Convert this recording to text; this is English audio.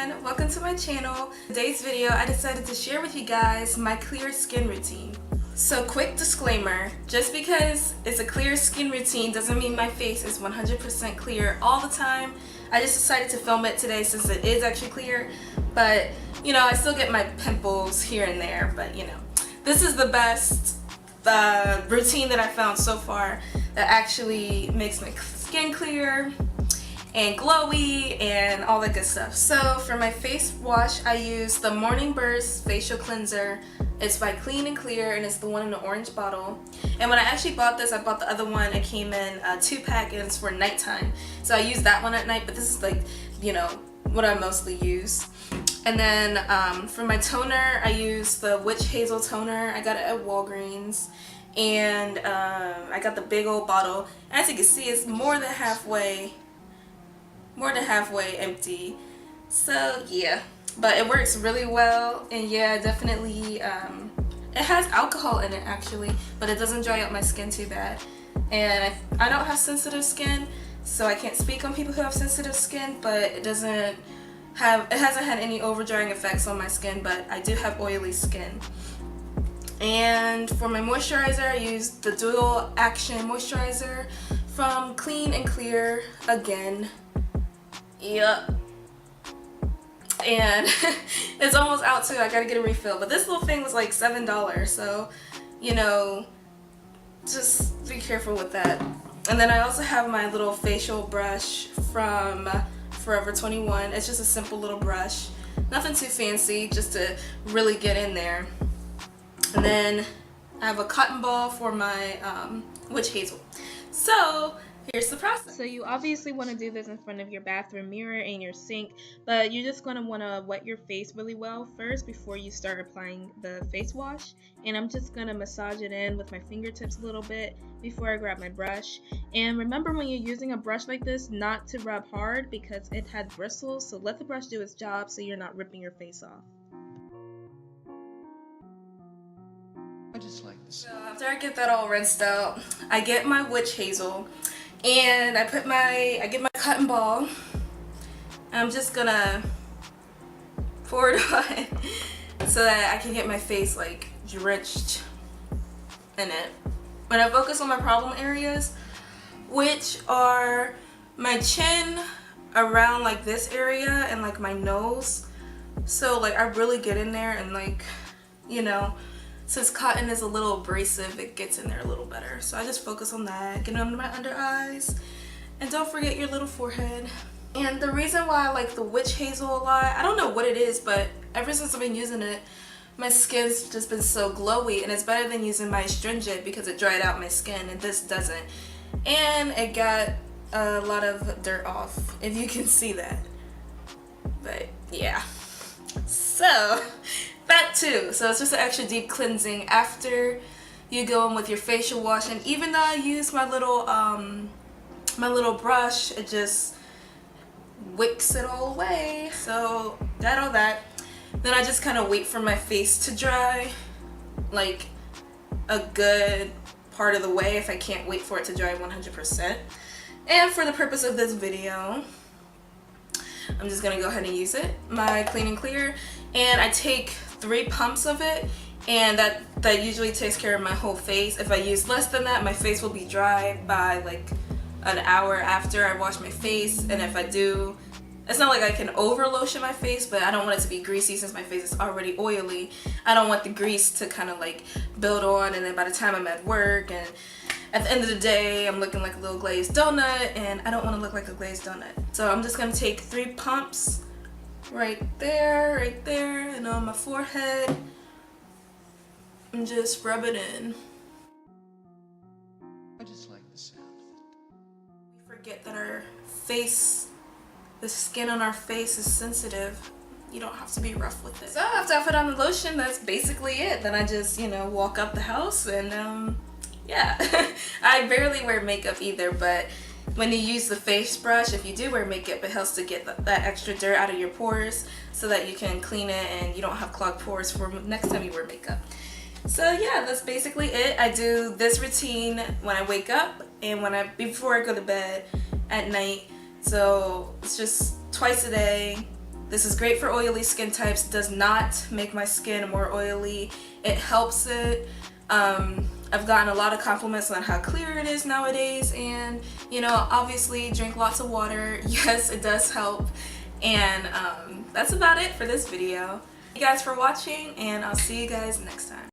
everyone, welcome to my channel. Today's video I decided to share with you guys my clear skin routine. So quick disclaimer, just because it's a clear skin routine doesn't mean my face is 100% clear all the time. I just decided to film it today since it is actually clear, but you know, I still get my pimples here and there, but you know, this is the best routine that I found so far that actually makes my skin clear and glowy and all that good stuff. So for my face wash, I use the Morning Burst facial cleanser. It's by Clean and Clear and it's the one in the orange bottle. And when I actually bought this, I bought the other one. It came in a 2-pack and it's for nighttime, so I use that one at night, but this is like, you know, what I mostly use. And then for my toner, I use the Witch Hazel toner. I got it at Walgreens, and I got the big old bottle. As you can see, it's more than halfway empty. So yeah, but it works really well, and yeah, definitely it has alcohol in it actually, but it doesn't dry out my skin too bad. And I don't have sensitive skin, so I can't speak on people who have sensitive skin, but it hasn't had any over drying effects on my skin, but I do have oily skin. And for my moisturizer, I use the Dual Action Moisturizer from Clean and Clear again. Yep. And it's almost out too. I gotta get a refill, but this little thing was like $7, so you know, just be careful with that. And then I also have my little facial brush from Forever 21. It's just a simple little brush, nothing too fancy, just to really get in there. And then I have a cotton ball for my Witch Hazel. So here's the process. So you obviously want to do this in front of your bathroom mirror and your sink, but you're just going to want to wet your face really well first before you start applying the face wash. And I'm just going to massage it in with my fingertips a little bit before I grab my brush. And remember, when you're using a brush like this, not to rub hard because it had bristles, so let the brush do its job so you're not ripping your face off. I just like this. So after I get that all rinsed out, I get my Witch Hazel and I get my cotton ball. I'm just gonna pour it on so that I can get my face like drenched in it. When I focus on my problem areas, which are my chin, around like this area, and like my nose. So like I really get in there, and like, you know, since cotton is a little abrasive, it gets in there a little better. So I just focus on that, get under my under eyes, and don't forget your little forehead. And the reason why I like the Witch Hazel a lot, I don't know what it is, but ever since I've been using it, my skin's just been so glowy, and it's better than using my astringent because it dried out my skin, and this doesn't. And it got a lot of dirt off, if you can see that. But yeah, so that too. So it's just an extra deep cleansing after you go in with your facial wash. And even though I use my little brush, it just wicks it all away. So all that. Then I just kind of wait for my face to dry, like a good part of the way if I can't wait for it to dry 100%. And for the purpose of this video, I'm just gonna go ahead and use it, my Clean and Clear, and I take 3 pumps of it, and that usually takes care of my whole face. If I use less than that, my face will be dry by like an hour after I wash my face. And if I do, it's not like I can over lotion my face, but I don't want it to be greasy since my face is already oily. I don't want the grease to kind of like build on, and then by the time I'm at work and at the end of the day, I'm looking like a little glazed donut, and I don't want to look like a glazed donut. So I'm just gonna take 3 pumps right there, and on my forehead, and just rub it in. I just like the sound of it. We forget that our face, the skin on our face is sensitive. You don't have to be rough with it. So after I put on the lotion, that's basically it. Then I just, you know, walk up the house, and yeah. I barely wear makeup either, but when you use the face brush, if you do wear makeup, it helps to get that extra dirt out of your pores so that you can clean it and you don't have clogged pores for next time you wear makeup. So yeah, that's basically it. I do this routine when I wake up and before I go to bed at night. So it's just twice a day. This is great for oily skin types. It does not make my skin more oily. It helps it. I've gotten a lot of compliments on how clear it is nowadays, and you know, obviously drink lots of water. Yes, it does help. And that's about it for this video. Thank you guys for watching, and I'll see you guys next time.